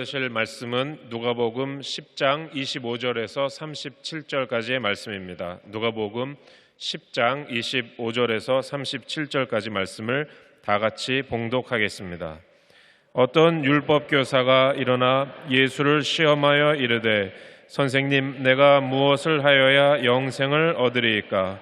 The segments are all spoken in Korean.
들으실 말씀은 누가복음 10장 25절에서 37절까지의 말씀입니다. 누가복음 10장 25절에서 37절까지 말씀을 다 같이 봉독하겠습니다. 어떤 율법 교사가 일어나 예수를 시험하여 이르되 선생님, 내가 무엇을 하여야 영생을 얻으리이까?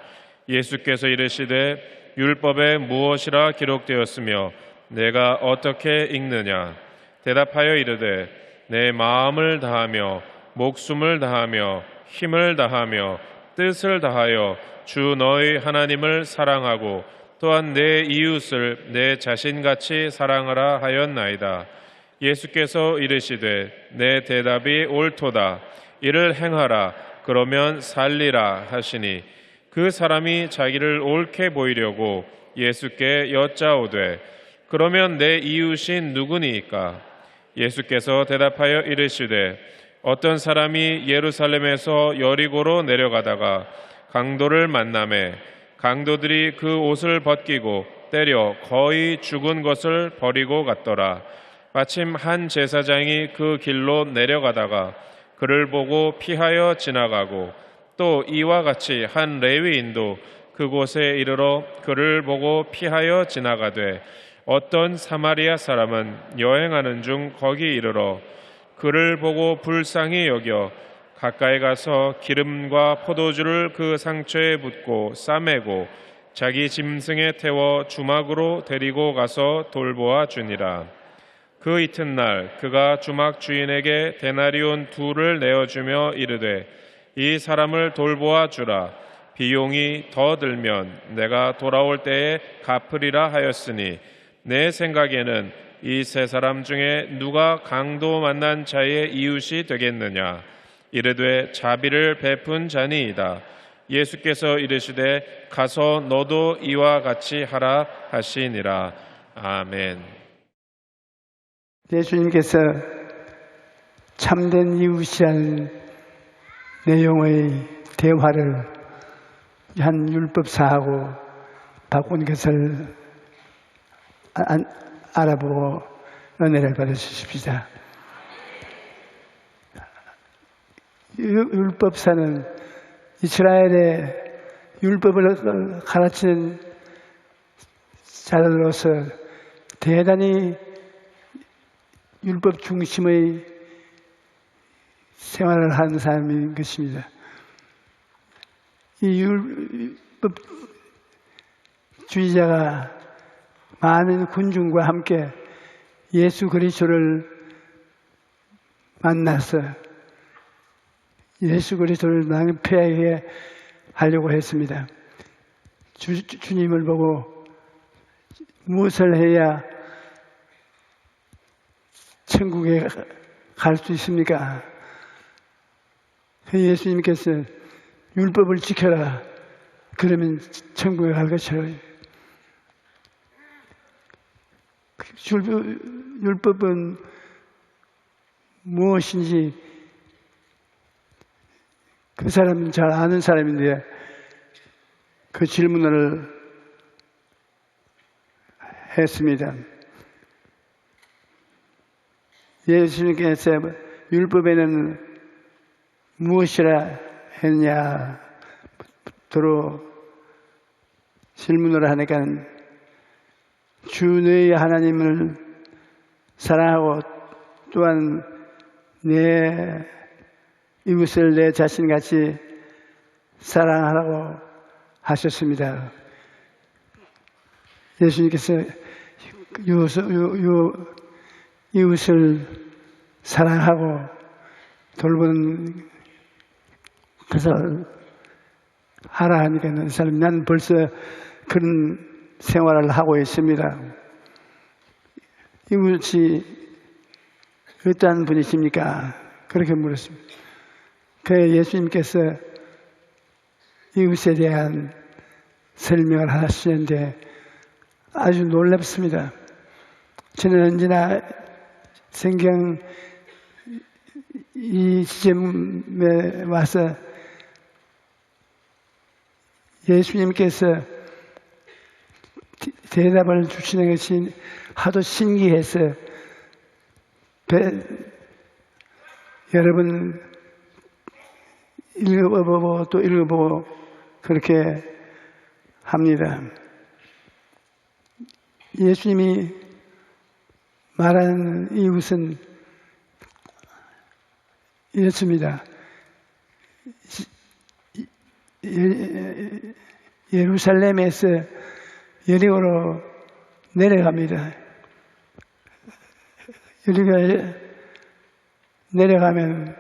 예수께서 이르시되 율법에 무엇이라 기록되었으며 내가 어떻게 읽느냐? 대답하여 이르되 내 마음을 다하며 목숨을 다하며 힘을 다하며 뜻을 다하여 주 너희 하나님을 사랑하고 또한 내 이웃을 내 자신같이 사랑하라 하였나이다. 예수께서 이르시되 내 대답이 옳도다. 이를 행하라. 그러면 살리라 하시니 그 사람이 자기를 옳게 보이려고 예수께 여짜오되 그러면 내 이웃이 누구니이까? 예수께서 대답하여 이르시되 어떤 사람이 예루살렘에서 여리고로 내려가다가 강도를 만나매 강도들이 그 옷을 벗기고 때려 거의 죽은 것을 버리고 갔더라. 마침 한 제사장이 그 길로 내려가다가 그를 보고 피하여 지나가고 또 이와 같이 한 레위인도 그곳에 이르러 그를 보고 피하여 지나가되 어떤 사마리아 사람은 여행하는 중 거기 이르러 그를 보고 불쌍히 여겨 가까이 가서 기름과 포도주를 그 상처에 붓고 싸매고 자기 짐승에 태워 주막으로 데리고 가서 돌보아 주니라. 그 이튿날 그가 주막 주인에게 데나리온 2를 내어주며 이르되 이 사람을 돌보아 주라. 비용이 더 들면 내가 돌아올 때에 갚으리라 하였으니 내 생각에는 이 세 사람 중에 누가 강도 만난 자의 이웃이 되겠느냐? 이르되 자비를 베푼 자니이다. 예수께서 이르시되 가서 너도 이와 같이 하라 하시니라. 아멘. 예수님께서 참된 이웃이라는 내용의 대화를 한 율법사하고 바꾼 것을 알아보고 은혜를 받으십시다. 율법사는 이스라엘의 율법을 가르치는 자들로서 대단히 율법 중심의 생활을 하는 사람인 것입니다. 이 율법주의자가 많은 군중과 함께 예수 그리스도를 만나서 예수 그리스도를 낭패하게 하려고 했습니다. 주님을 보고 무엇을 해야 천국에 갈 수 있습니까? 예수님께서 율법을 지켜라. 그러면 천국에 갈 것이라. 율법은 무엇인지 그 사람은 잘 아는 사람인데 그 질문을 했습니다. 예수님께서 율법에는 무엇이라 했냐 도로 질문을 하니까 주 너희 하나님을 사랑하고 또한 내 이웃을 내 자신같이 사랑하라고 하셨습니다. 예수님께서 이웃을 사랑하고 돌보는 것을 하라 하니까 이 사람이 나는 벌써 그런 생활을 하고 있습니다. 이웃이 어떠한 분이십니까? 그렇게 물었습니다. 그래 예수님께서 이웃에 대한 설명을 하시는데 아주 놀랍습니다. 저는 언제나 성경 이 지점에 와서 예수님께서 대답을 주시는 것이 하도 신기해서 여러분 읽어보고 또 읽어보고 그렇게 합니다. 예수님이 말하는 이웃은 이렇습니다. 예루살렘에서 여리고로 내려갑니다. 여리고 내려가면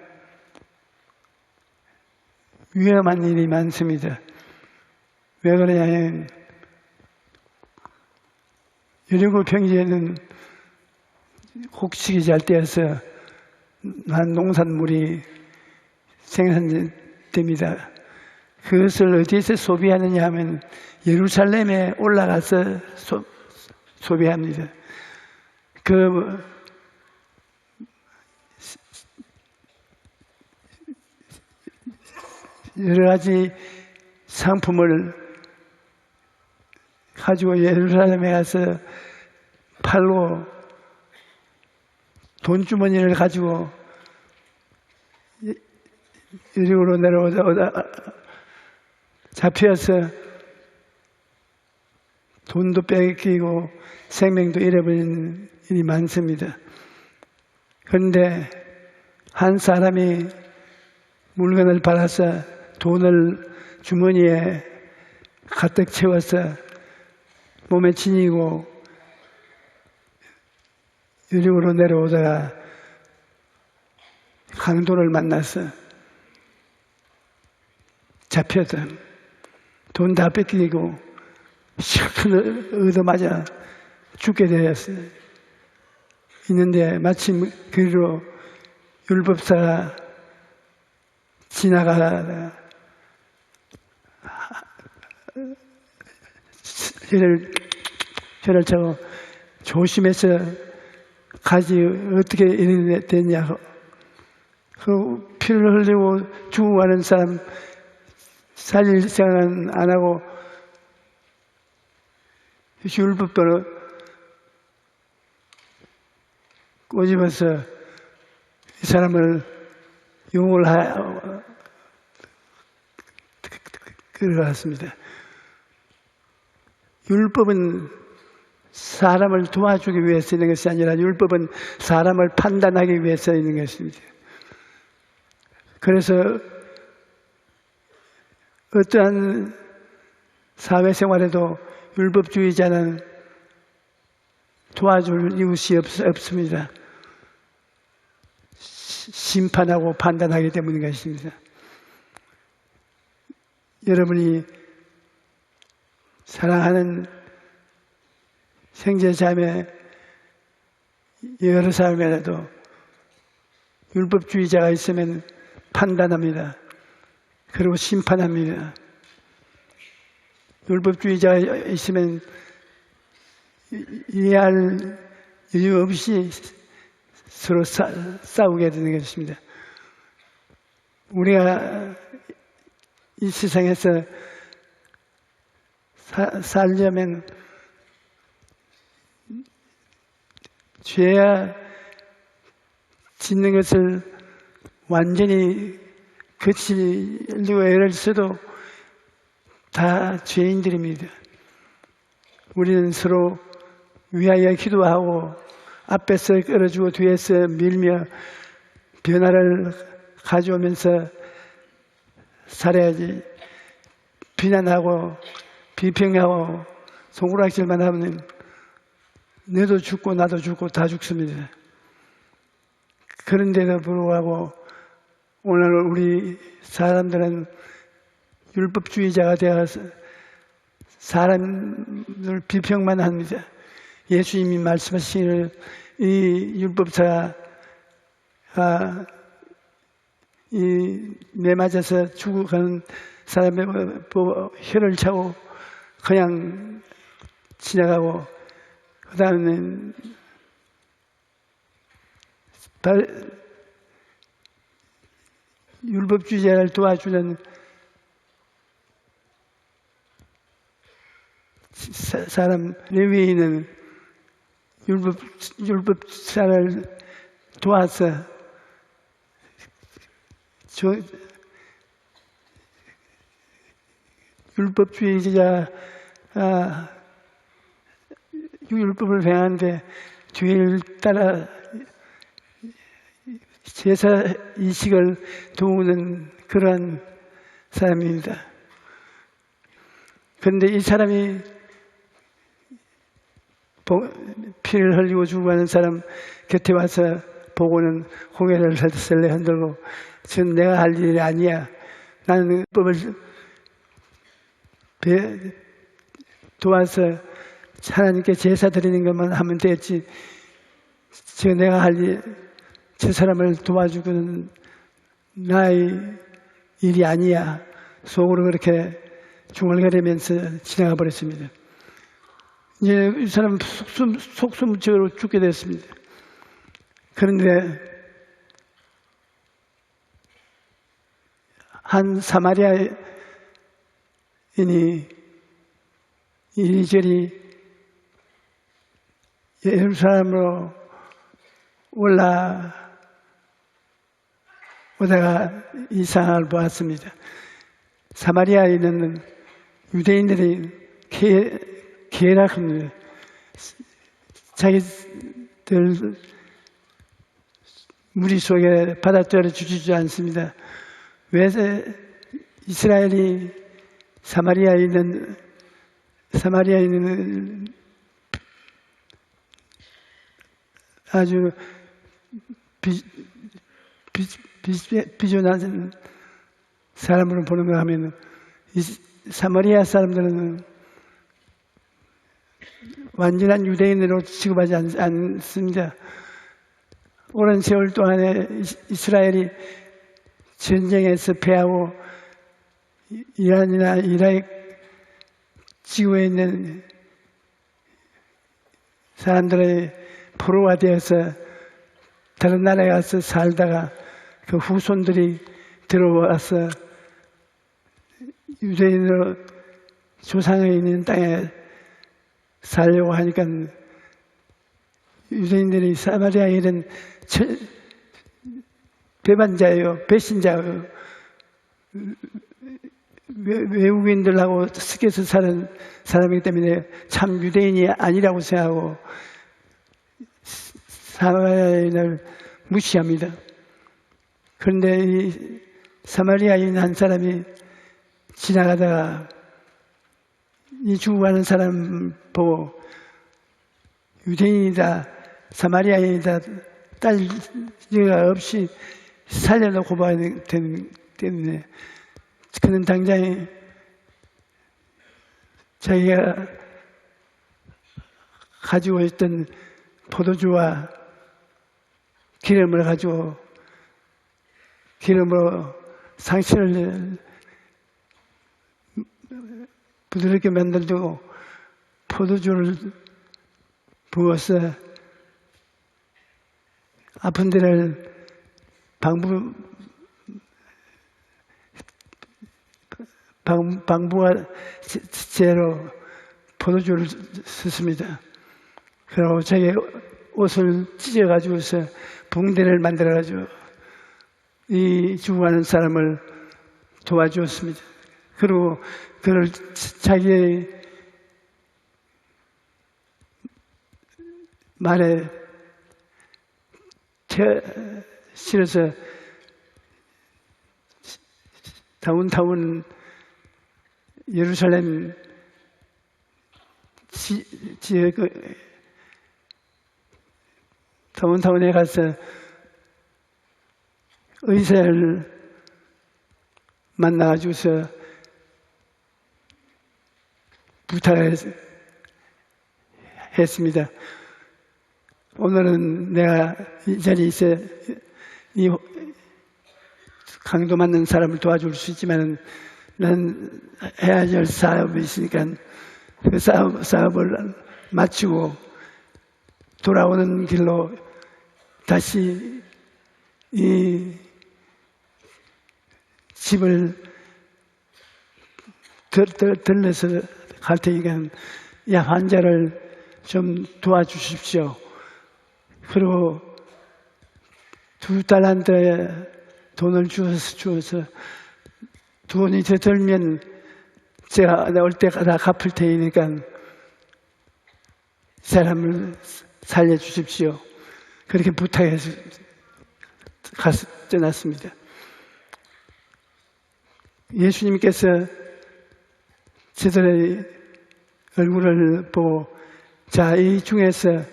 위험한 일이 많습니다. 왜 그러냐면 여리고 평지에는 곡식이 잘 떼어서 난 농산물이 생산됩니다. 그것을 어디에서 소비하느냐 하면 예루살렘에 올라가서 소비합니다. 여러 가지 상품을 가지고 예루살렘에 가서 팔고 돈주머니를 가지고 여리고로 내려오다 잡혀서 돈도 뺏기고 생명도 잃어버리는 일이 많습니다. 그런데 한 사람이 물건을 팔아서 돈을 주머니에 가득 채워서 몸에 지니고 여리고로 내려오다가 강도를 만나서 잡혀서 돈 다 뺏기고 실컷 얻어맞아 죽게 되었어요. 있는데 마침 그리로 율법사가 지나가다가 혀를 차고 조심해서 가지 어떻게 이렇게 됐냐고. 그 피를 흘리고 죽어가는 사람 살릴 생각은 안 하고 율법대로 꼬집어서 이 사람을 용을 끌어갔습니다. 율법은 사람을 도와주기 위해서 있는 것이 아니라 율법은 사람을 판단하기 위해서 있는 것입니다. 그래서 어떠한 사회생활에도 율법주의자는 도와줄 이웃이 없습니다. 심판하고 판단하기 때문인 것입니다. 여러분이 사랑하는 형제자매 여러 사람이라도 율법주의자가 있으면 판단합니다. 그리고 심판합니다. 율법주의자가 있으면 이해할 이유 없이 서로 싸우게 되는 것입니다. 우리가 이 세상에서 살려면 죄야 짓는 것을 완전히 거치려고 애를 써도 다 죄인들입니다. 우리는 서로 위하여 기도하고 앞에서 끌어주고 뒤에서 밀며 변화를 가져오면서 살아야지. 비난하고 비평하고 손가락질만 하면 너도 죽고 나도 죽고 다 죽습니다. 그런데도 불구하고 오늘 우리 사람들은 율법주의자가 되어서 사람을 비평만 합니다. 예수님이 말씀하시기를 이 율법사가 이 매맞아서 죽어가는 사람을 보고 혀를 차고 그냥 지나가고 그 다음에 율법주의자를 도와주는 사람 레위인은 율법사를 도와서 율법주의자, 율법을 행하는데 뒤를 따라 제사 이식을 도우는 그러한 사람입니다. 그런데 이 사람이 피를 흘리고 죽어가는 사람 곁에 와서 보고는 고개를 설레 흔들고, 지금 내가 할 일이 아니야. 나는 법을 도와서 하나님께 제사 드리는 것만 하면 되지. 지금 내가 할 일, 저 사람을 도와주고는 나의 일이 아니야. 속으로 그렇게 중얼거리면서 지나가 버렸습니다. 이제 이 사람은 속수무책으로 죽게 됐습니다. 그런데 한 사마리아인이 이리저리 예루살렘으로 올라오다가 이 상황을 보았습니다. 사마리아에 있는 유대인들이 계략합니다. 자기들 무리 속에 받아들여 주지 않습니다. 왜 이스라엘이 사마리아에 있는 아주 비존한 사람으로 보는가 하면, 이 사마리아 사람들은 완전한 유대인으로 취급하지 않습니다. 오랜 세월 동안에 이스라엘이 전쟁에서 패하고 이란이나 이라크 지구에 있는 사람들의 포로가 되어서 다른 나라에 가서 살다가 그 후손들이 들어와서 유대인으로 조상에 있는 땅에 살려고 하니까 유대인들이 사마리아에 있는 배반자예요, 배신자예요. 외국인들하고 섞여서 사는 사람이기 때문에 참 유대인이 아니라고 생각하고 사마리아인을 무시합니다. 그런데 이 사마리아인 한 사람이 지나가다가 이 죽어가는 사람 보고 유대인이다, 사마리아인이다, 딸리가 없이 살려놓고 봐야 되기 때문에 그는 당장 자기가 가지고 있던 포도주와 기름을 가지고 기름으로 상처를 부드럽게 만들고 포도주를 부어서 아픈 데를 방부가 제로 포도주를 썼습니다. 그리고 자기 옷을 찢어가지고서 붕대를 만들어가지고 이 죽어가는 사람을 도와주었습니다. 그리고 그를 자기의 말에 실어서 다운타운 예루살렘 지역 다운타운에 가서 의사를 만나가지고서 부탁을 했습니다. 오늘은 내가 이 자리에 있어 이 강도 맞는 사람을 도와줄 수 있지만 난 해야 할 사업이 있으니까 그 사업을 마치고 돌아오는 길로 다시 이 집을 들러서 갈 테니까 이 환자를 좀 도와주십시오. 그리고 2달란트의 돈을 주어서 돈이 더 들면 제가 올 때가 다 갚을 테니까 사람을 살려주십시오. 그렇게 부탁해서 떠났습니다. 예수님께서 저들의 얼굴을 보고 자, 이 중에서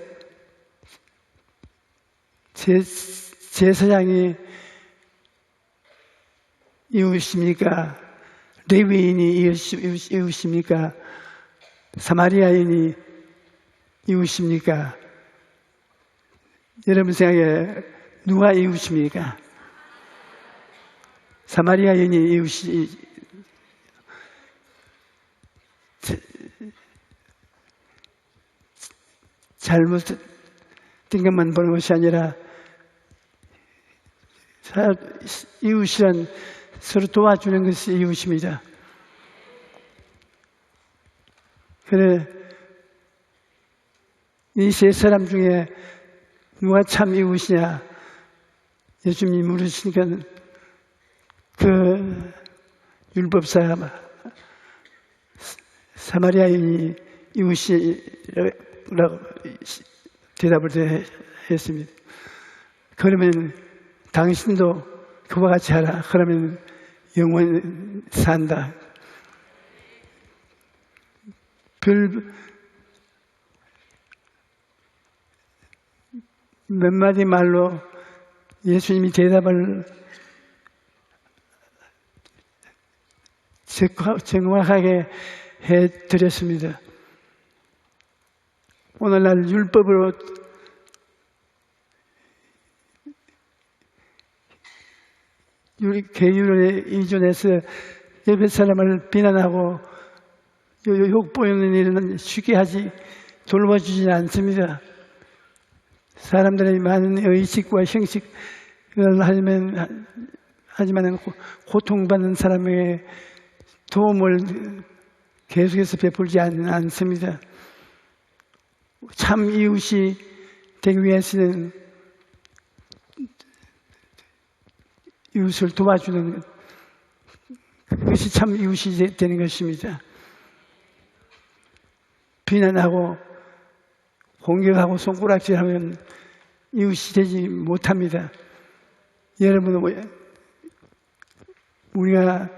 제사장이 이웃입니까? 레위인이 이웃입니까? 사마리아인이 이웃입니까? 여러분 생각에 누가 이웃입니까? 사마리아인이 이웃이 잘못된 것만 보는 것이 아니라 이웃이란 서로 도와주는 것이 이웃입니다. 그래, 이 세 사람 중에 누가 참 이웃이냐? 예수님이 물으시니까 그 율법사 사마리아인이 이웃이라고 대답을 했습니다. 그러면 당신도 그와 같이 하라. 그러면 영원 산다. 몇 마디 말로 예수님이 대답을 정확하게 해드렸습니다. 오늘날 율법으로 계율에 의존해서 옆에 사람을 비난하고 욕보이는 일은 쉽게 돌봐주지 않습니다. 사람들의 많은 의식과 형식을 하지만 고통받는 사람에게 도움을 계속해서 베풀지 않습니다. 참 이웃이 되기 위해서는 이웃을 도와주는 그것이 참 이웃이 되는 것입니다. 비난하고 공격하고 손가락질하면 이웃이 되지 못합니다. 여러분, 우리가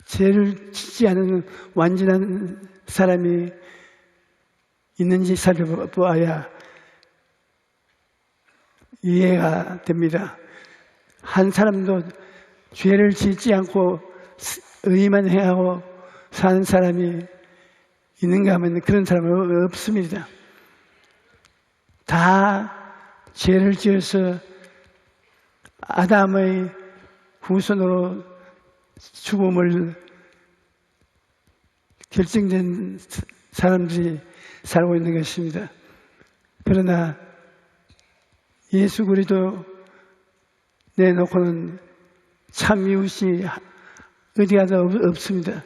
죄를 짓지 않은 완전한 사람이 있는지 살펴보아야 이해가 됩니다. 한 사람도 죄를 짓지 않고 의만 행하고 사는 사람이 있는가 하면 그런 사람은 없습니다. 다 죄를 지어서 아담의 후손으로 죽음을 결정된 사람들이 살고 있는 것입니다. 그러나 예수 그리스도 내놓고는 참 이웃이 어디 가도 없습니다.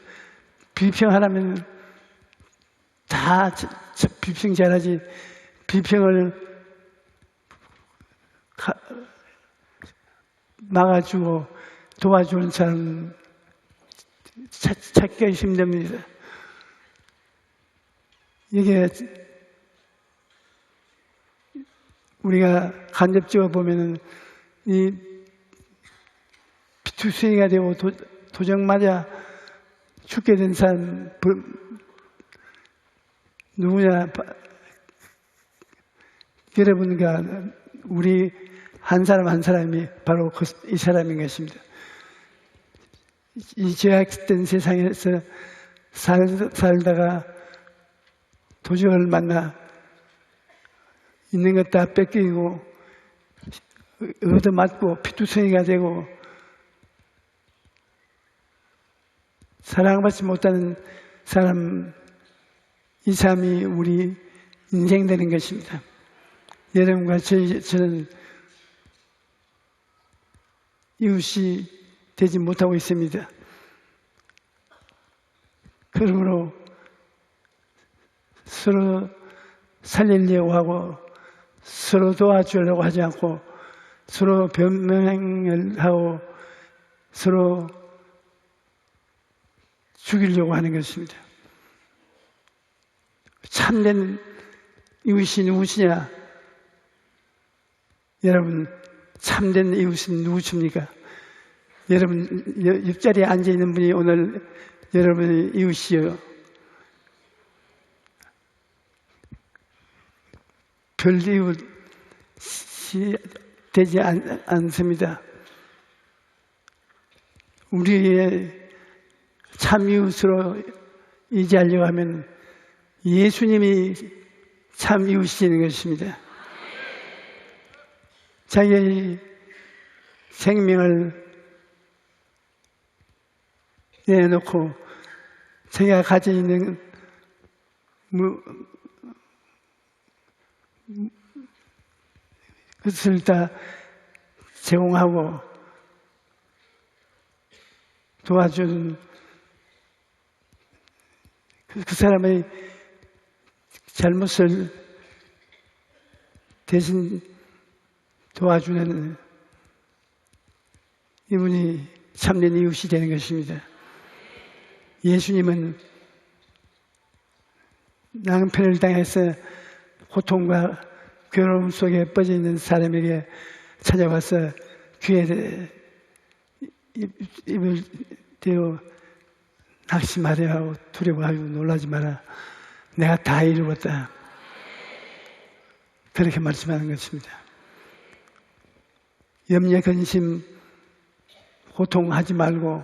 비평하라면 다 비평 잘하지, 비평을 막아주고 도와주는 사람 찾기가 힘듭니다. 이게 우리가 간접적으로 보면은 이 피투성이가 되고 도적 맞아 죽게 된 사람 누구냐? 여러분과 우리 한 사람 한 사람이 바로 이 사람인 것입니다. 이 죄악된 세상에서 살다가 도적을 만나 있는 것 다 뺏기고 얻어맞고 피투성이가 되고 사랑받지 못하는 사람, 이 삶이 우리 인생 되는 것입니다. 여러분과 저는 이웃이 되지 못하고 있습니다. 그러므로 서로 살리려고 하고 서로 도와주려고 하지 않고 서로 변명을 하고 서로 죽이려고 하는 것입니다. 참된 이웃이 누구시냐? 여러분, 참된 이웃은 누구십니까? 여러분, 옆자리에 앉아있는 분이 오늘 여러분의 이웃이요. 별 이웃이 되지 않습니다. 우리의 참 이웃으로 이지하려고 하면 예수님이 참 이웃이시는 것입니다. 자기의 생명을 내놓고 자기가 가지고 있는 그것을 다 제공하고 도와준 그 사람의 잘못을 대신 도와주는 이분이 참된 이웃이 되는 것입니다. 예수님은 낭패를 당해서 고통과 괴로움 속에 빠져 있는 사람에게 찾아와서 귀에 입을 대어 낙심하려 하고 두려워하고 놀라지 마라. 내가 다 이루었다. 그렇게 말씀하는 것입니다. 염려, 근심, 고통하지 말고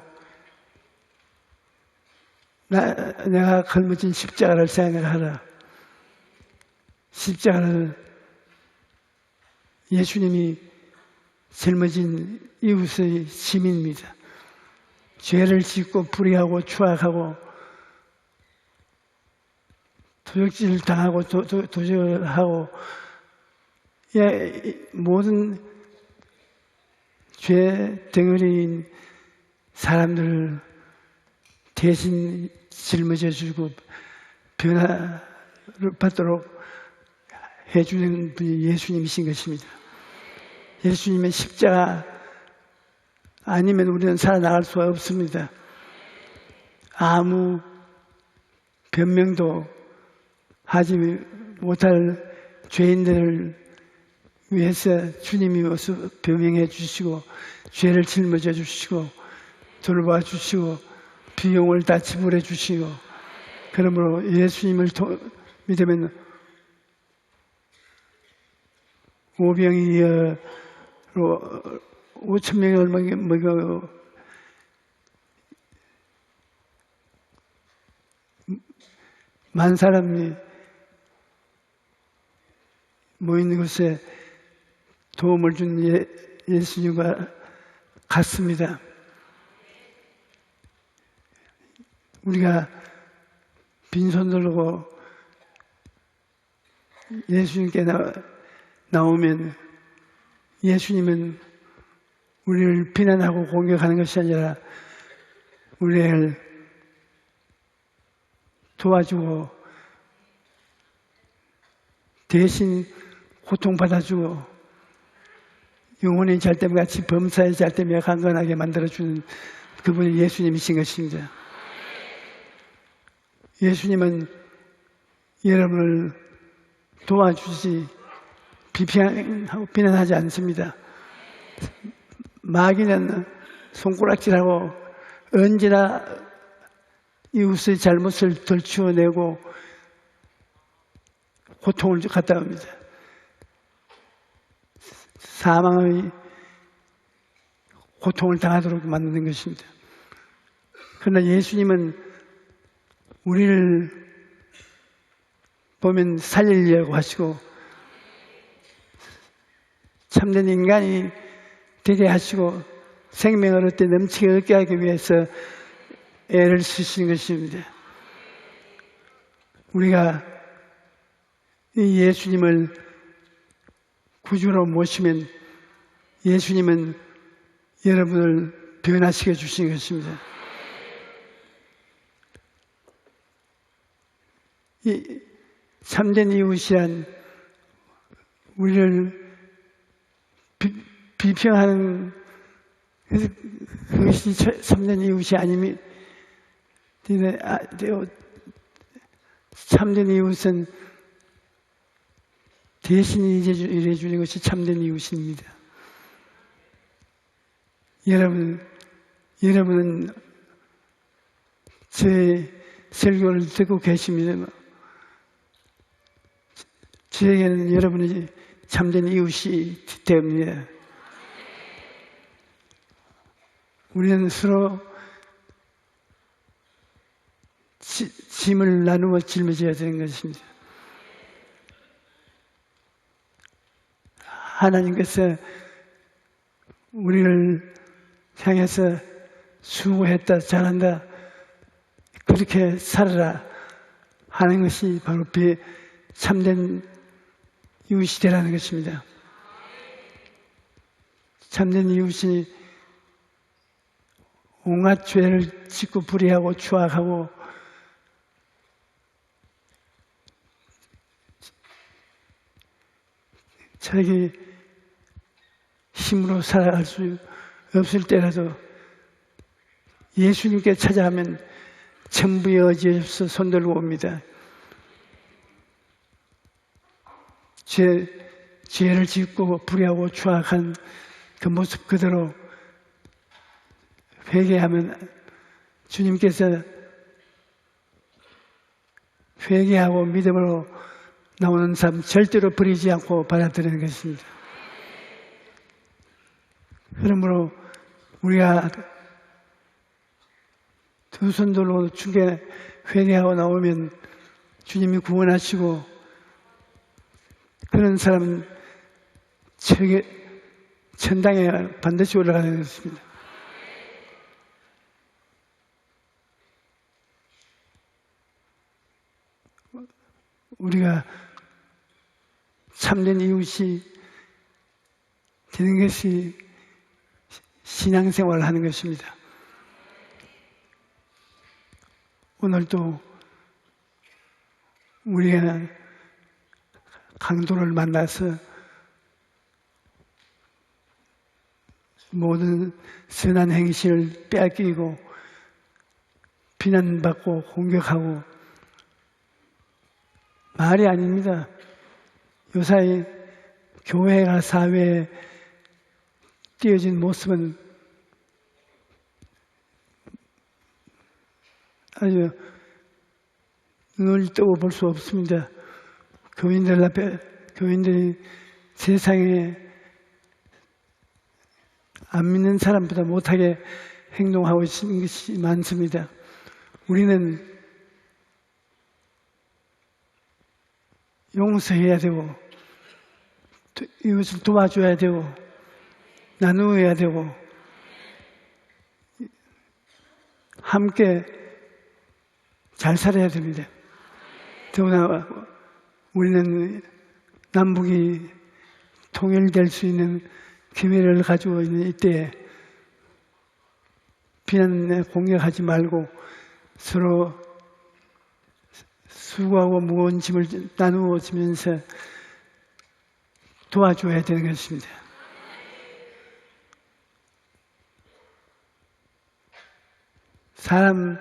내가 걸머진 십자가를 생각하라. 십자가를 예수님이 젊어진 이웃의 짐입니다. 죄를 짓고 불의하고 추악하고 도적질 당하고 도적하고 모든 죄 덩어리인 사람들을 대신 짊어져 주고 변화를 받도록 해주는 분이 예수님이신 것입니다. 예수님의 십자가 아니면 우리는 살아나갈 수가 없습니다. 아무 변명도 하지 못할 죄인들을 위해서 주님이 와서 변명해 주시고 죄를 짊어져 주시고 돌봐 주시고 비용을 다 지불해 주시고 그러므로 예수님을 믿으면 오병이어로 5,000명을 먹여 만 사람이 모이는 곳에 도움을 준 예수님과 같습니다. 우리가 빈손 들고 예수님께 나오면 예수님은 우리를 비난하고 공격하는 것이 아니라 우리를 도와주고 대신 고통받아주고 영혼의 잘됨 같이 범사의 잘됨에 강건하게 만들어주는 그분이 예수님이신 것입니다. 예수님은 여러분을 도와주지 비판하고 비난하지 않습니다. 마귀는 손가락질하고 언제나 이웃의 잘못을 덜치워내고 고통을 갖다 옵니다. 사망의 고통을 당하도록 만드는 것입니다. 그러나 예수님은 우리를 보면 살리려고 하시고 참된 인간이 되게 하시고 생명을 얻되 넘치게 얻게 하기 위해서 애를 쓰시는 것입니다. 우리가 이 예수님을 구주로 모시면 예수님은 여러분을 변화시켜 주시는 것입니다. 이 참된 이웃이란 우리를 비평하는 그것이 참된 이웃이 아니면 참된 이웃은 대신이 일해주는 것이 참된 이웃입니다. 여러분은 제 설교를 듣고 계십니다. 저에게는 여러분이 참된 이웃이 됩니다. 우리는 서로 짐을 나누어 짊어져야 되는 것입니다. 하나님께서 우리를 향해서 수고했다, 잘한다, 그렇게 살아라 하는 것이 바로 참된 이웃이 되라는 것입니다. 참된 이웃이 온갖 죄를 짓고 불의하고 추악하고 자기 힘으로 살아갈 수 없을 때라도 예수님께 찾아가면 전부의 의지에서 손들고 옵니다. 죄를 짓고 불의하고 추악한 그 모습 그대로 회개하면 주님께서 회개하고 믿음으로 나오는 삶 절대로 버리지 않고 받아들이는 것입니다. 그러므로 우리가 두 손들로 주께 회개하고 나오면 주님이 구원하시고 그런 사람은 천당에 반드시 올라가는 것입니다. 우리가 참된 이웃이 되는 것이 신앙생활을 하는 것입니다. 오늘도 우리가 강도를 만나서 모든 선한 행실을 빼앗기고 비난받고 공격하고 말이 아닙니다. 요사이 교회가 사회에 띄어진 모습은 아주 눈을 뜨고 볼 수 없습니다. 교인들이 세상에 안 믿는 사람보다 못하게 행동하고 있는 것이 많습니다. 우리는 용서해야 되고 이것을 도와줘야 되고 나누어야 되고 함께 잘 살아야 됩니다. 더구나 우리는 남북이 통일될 수 있는 기회를 가지고 있는 이때에 비난에 공격하지 말고 서로 수고하고 무거운 짐을 나누어 주면서 도와줘야 되는 것입니다. 사람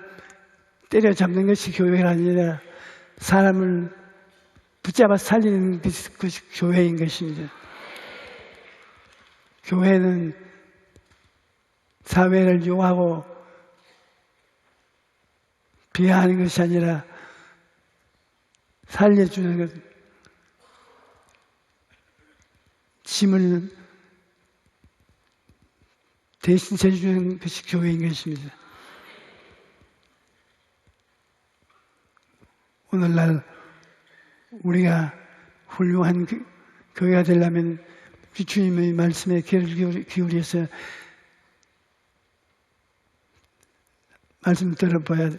때려잡는 것이 교회가 아니라 사람을 붙잡아 살리는 것이 교회인 것입니다. 교회는 사회를 용하고 비하하는 것이 아니라 살려주는 것, 짐을 대신 져주는 것이 교회인 것입니다. 오늘날 우리가 훌륭한 교회가 되려면 주님의 말씀에 귀를 기울여서 말씀 들어봐야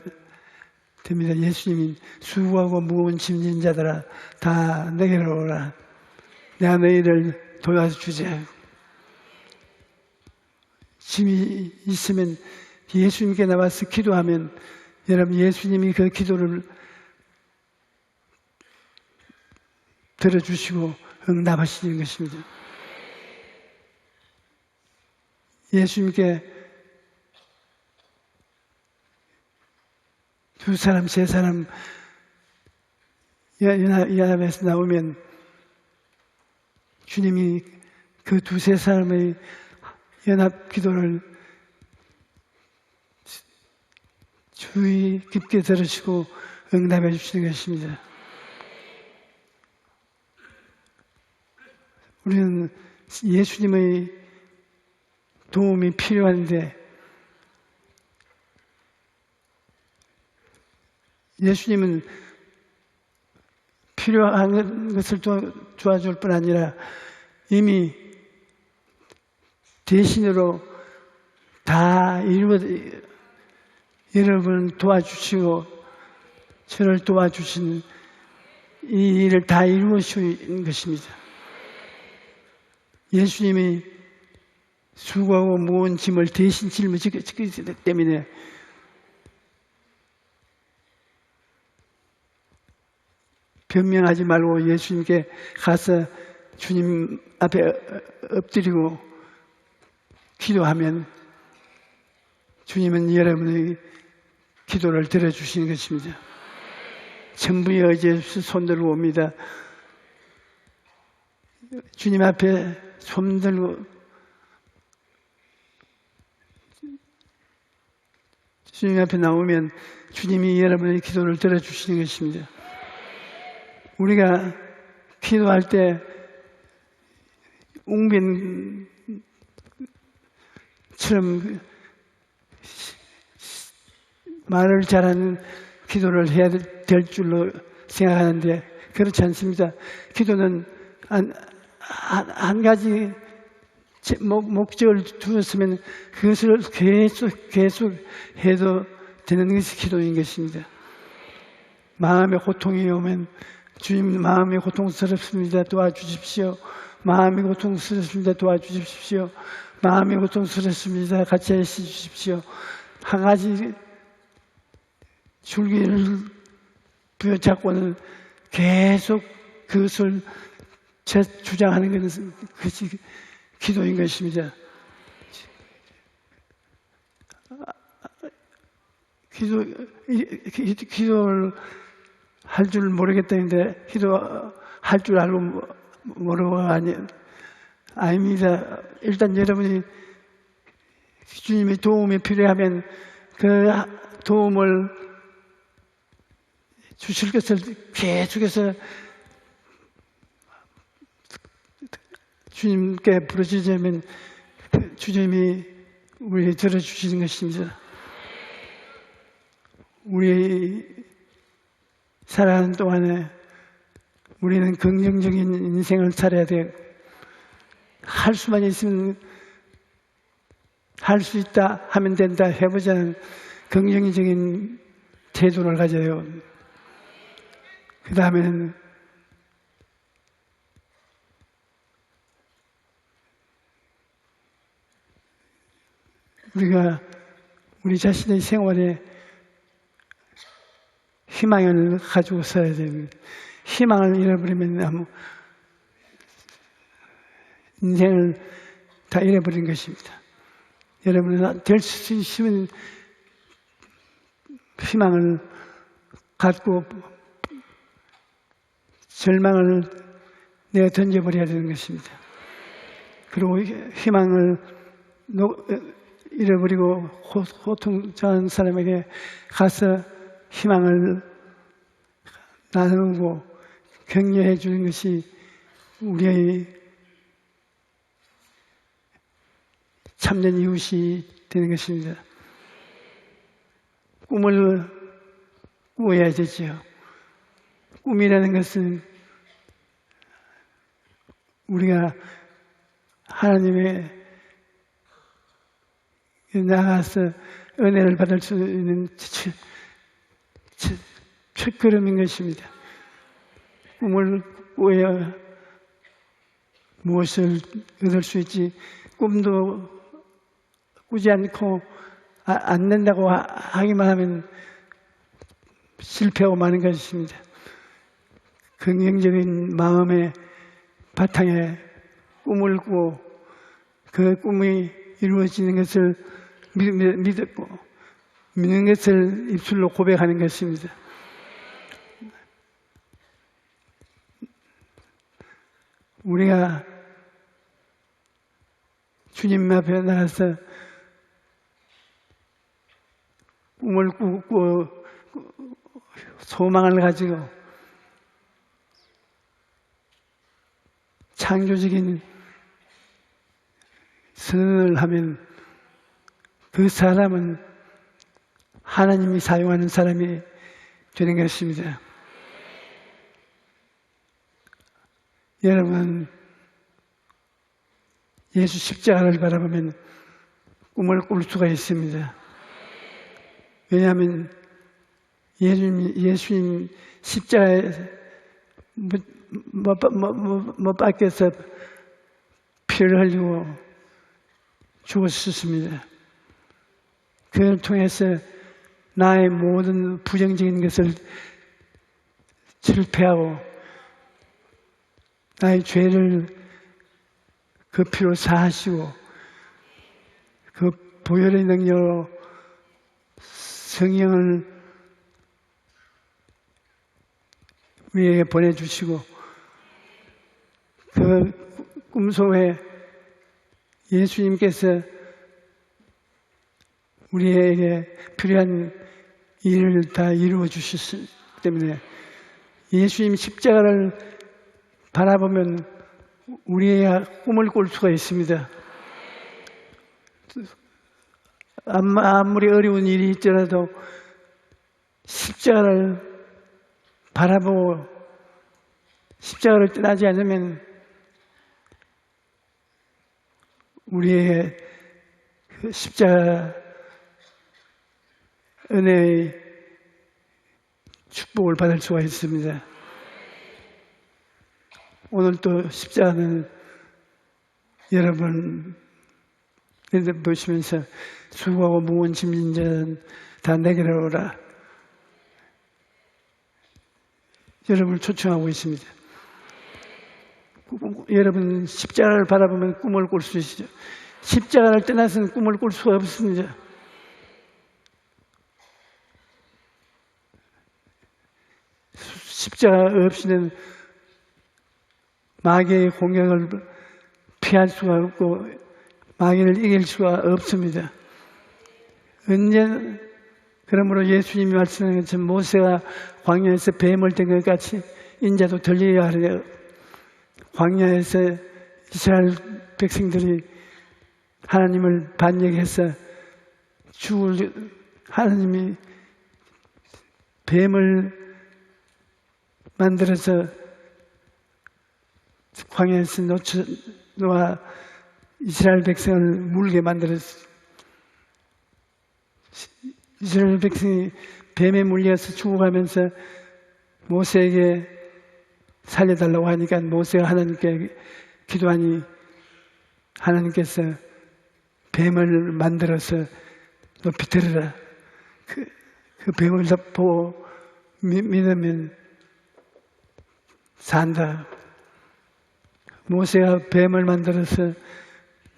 됩니다. 예수님이 수고하고 무거운 짐진 자들아 다 내게로 오라. 내가 너희를 도와주자. 짐이 있으면 예수님께 나와서 기도하면 여러분 예수님이 그 기도를 들어주시고 응답하시는 것입니다. 예수님께 두 사람, 세 사람 연합에서 나오면 주님이 그 두세 사람의 연합 기도를 주의 깊게 들으시고 응답해 주시는 것입니다. 우리는 예수님의 도움이 필요한데 예수님은 필요한 것을 도와줄 뿐 아니라 이미 대신으로 다 여러분을 도와주시고 저를 도와주신 이 일을 다 이루어주신 것입니다. 예수님이 수고하고 무거운 짐을 대신 짊어지기 때문에 변명하지 말고 예수님께 가서 주님 앞에 엎드리고 기도하면 주님은 여러분의 기도를 들어주시는 것입니다. 전부의 의지에 손들고 옵니다. 주님 앞에 손들고 주님 앞에 나오면 주님이 여러분의 기도를 들어주시는 것입니다. 우리가 기도할 때 웅변처럼 말을 잘하는 기도를 해야 될 줄로 생각하는데 그렇지 않습니다. 기도는 한 가지 목적을 두었으면 그것을 계속 해도 되는 것이 기도인 것입니다. 마음의 고통이 오면 주님 마음이 고통스럽습니다. 도와주십시오. 마음이 고통스럽습니다. 도와주십시오. 마음이 고통스럽습니다. 같이 해주십시오. 한 가지 줄기를 부여잡고는 계속 그것을 주장하는 것이 기도인 것입니다. 기도를 할 줄 모르겠다는데 기도할 줄 알고 모르고 아닙니다. 일단 여러분이 주님의 도움이 필요하면 그 도움을 주실 것을 계속해서 주님께 부르짖으면 주님이 우리 들어주시는 것입니다. 우리 살아가는 동안에 우리는 긍정적인 인생을 살아야 돼요. 할 수만 있으면 할 수 있다 하면 된다 해보자는 긍정적인 태도를 가져요. 그 다음에는 우리가 우리 자신의 생활에 희망을 가지고 살아야 됩니다. 희망을 잃어버리면 인생을 다 잃어버린 것입니다. 여러분은 될 수 있으면 희망을 갖고 절망을 내가 던져버려야 되는 것입니다. 그리고 희망을 잃어버리고 고통당한 사람에게 가서 희망을 나누고 격려해 주는 것이 우리의 참된 이웃이 되는 것입니다. 꿈을 꾸어야 되지요. 꿈이라는 것은 우리가 하나님의 나가서 은혜를 받을 수 있는 첫걸음인 것입니다. 꿈을 꾸어야 무엇을 얻을 수 있지. 꿈도 꾸지 않고 안 된다고 하기만 하면 실패하고 마는 것입니다. 긍정적인 마음에 바탕에 꿈을 꾸고 그 꿈이 이루어지는 것을 믿고 믿는 것을 입술로 고백하는 것입니다. 우리가 주님 앞에 나가서 꿈을 꾸고 소망을 가지고 창조적인 선언을 하면 그 사람은 하나님이 사용하는 사람이 되는 것입니다. 여러분, 예수 십자가를 바라보면 꿈을 꿀 수가 있습니다. 왜냐하면 예수님 십자가에 못 박혀서 피를 흘리고 죽었습니다. 그를 통해서 나의 모든 부정적인 것을 철폐하고 나의 죄를 그 피로 사하시고 그 보혈의 능력으로 성령을 우리에게 보내주시고 그 꿈속에 예수님께서 우리에게 필요한 일을 다 이루어 주셨기 때문에 예수님 십자가를 바라보면 우리의 꿈을 꿀 수가 있습니다. 아무리 어려운 일이 있더라도 십자가를 바라보고 십자가를 떠나지 않으면 우리의 그 십자가 은혜의 축복을 받을 수가 있습니다. 오늘 또 십자가는 여러분 보시면서 수고하고 무거운 짐진 자는 다 내게로 오라. 여러분을 초청하고 있습니다. 여러분 십자가를 바라보면 꿈을 꿀 수 있죠. 십자가를 떠나서는 꿈을 꿀 수가 없습니다. 십자가 없이는 마귀의 공격을 피할 수가 없고 마귀를 이길 수가 없습니다. 그러므로 예수님이 말씀하신 것처럼 모세가 광야에서 뱀을 든 것 같이 인자도 들려야 하려. 광야에서 이스라엘 백성들이 하나님을 반역해서 하나님이 뱀을 만들어서 광야에서 놓아 이스라엘 백성을 물게 만들었어요. 이스라엘 백성이 뱀에 물려서 죽어가면서 모세에게 살려달라고 하니까 모세가 하나님께 기도하니 하나님께서 뱀을 만들어서 높이 들으라. 그 뱀을 보고 믿으면 산다. 모세가 뱀을 만들어서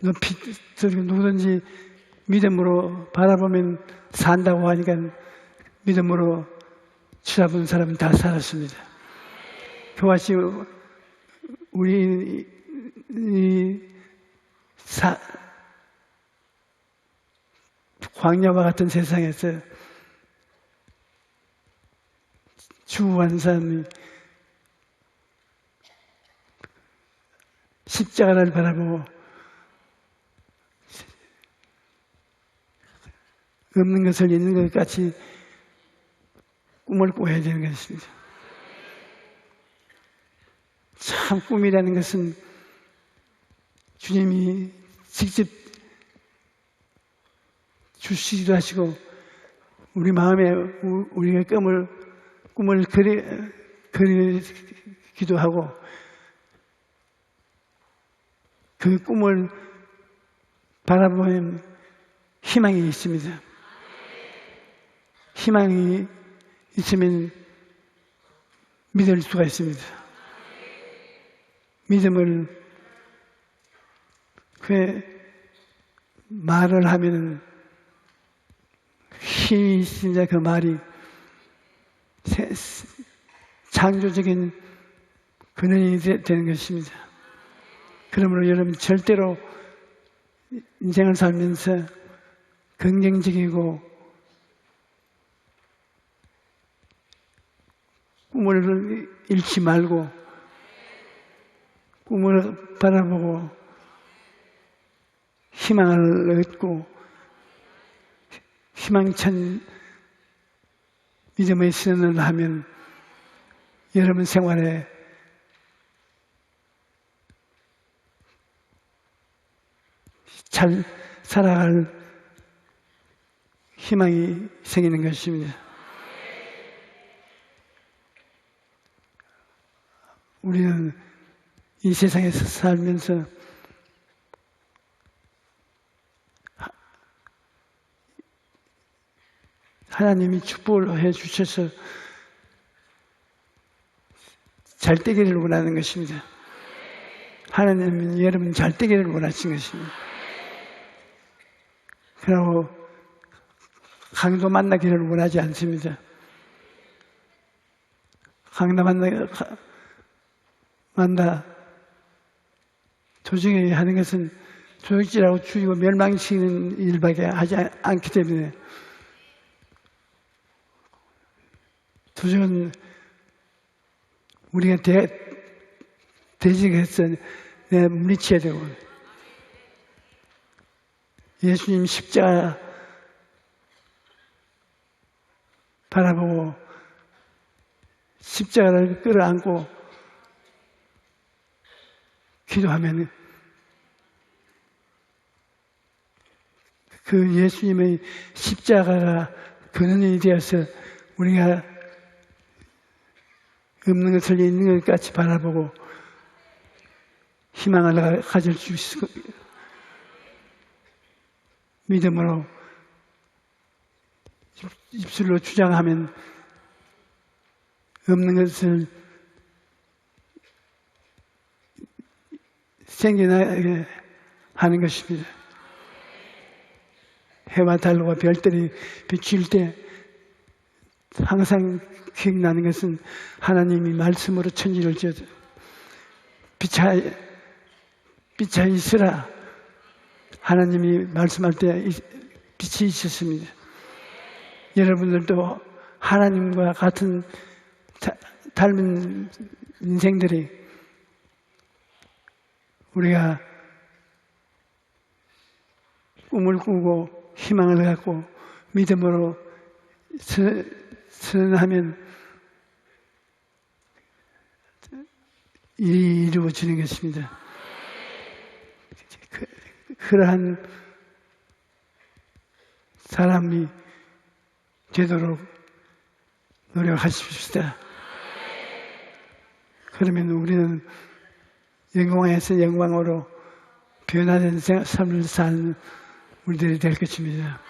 높이 들고 누구든지 믿음으로 바라보면 산다고 하니까 믿음으로 치잡은 사람은 다 살았습니다. 그와 같이 우리 광야와 같은 세상에서 죽어가는 사람이 십자가를 바라보고 없는 것을 있는 것 같이 꿈을 꿔야 되는 것입니다. 참 꿈이라는 것은 주님이 직접 주시기도 하시고 우리 마음에 우리가 꿈을 그리기도 하고 그 꿈을 바라보면 희망이 있습니다. 희망이 있으면 믿을 수가 있습니다. 믿음을 그 말을 하면은 힘이 진짜 그 말이 창조적인 근원이 되는 것입니다. 그러므로 여러분 절대로 인생을 살면서 긍정적이고 꿈을 잃지 말고 꿈을 바라보고 희망을 얻고 희망찬 믿음의 선언을 하면 여러분 생활에 잘 살아갈 희망이 생기는 것입니다. 우리는 이 세상에서 살면서 하나님이 축복을 해 주셔서 잘 되기를 원하는 것입니다. 하나님은 여러분 잘 되기를 원하신 것입니다. 그리고 강도 만나기를 원하지 않습니다. 강도 만나 도중에 하는 것은 조직질하고 죽이고 멸망시키는 일밖에 하지 않기 때문에 도중은 우리가 대직해서 물리쳐야 되고 예수님 십자가 바라보고 십자가를 끌어안고 기도하면 그 예수님의 십자가가 근원이 되어서 우리가 없는 것을 있는 것 같이 바라보고 희망을 가질 수 있을 믿음으로 입술로 주장하면 없는 것을 생겨나게 하는 것입니다. 해와 달과 별들이 비칠 때 항상 기억나는 것은 하나님이 말씀으로 천지를 지어서 빛이 있으라 하나님이 말씀할 때 빛이 있었습니다. 여러분들도 하나님과 같은 닮은 인생들이 우리가 꿈을 꾸고 희망을 갖고 믿음으로 선언하면 일이 이루어지는 것입니다. 그러한 사람이 되도록 노력하십시다. 그러면 우리는 영광에서 영광으로 변화된 삶을 사는 우리들이 될 것입니다.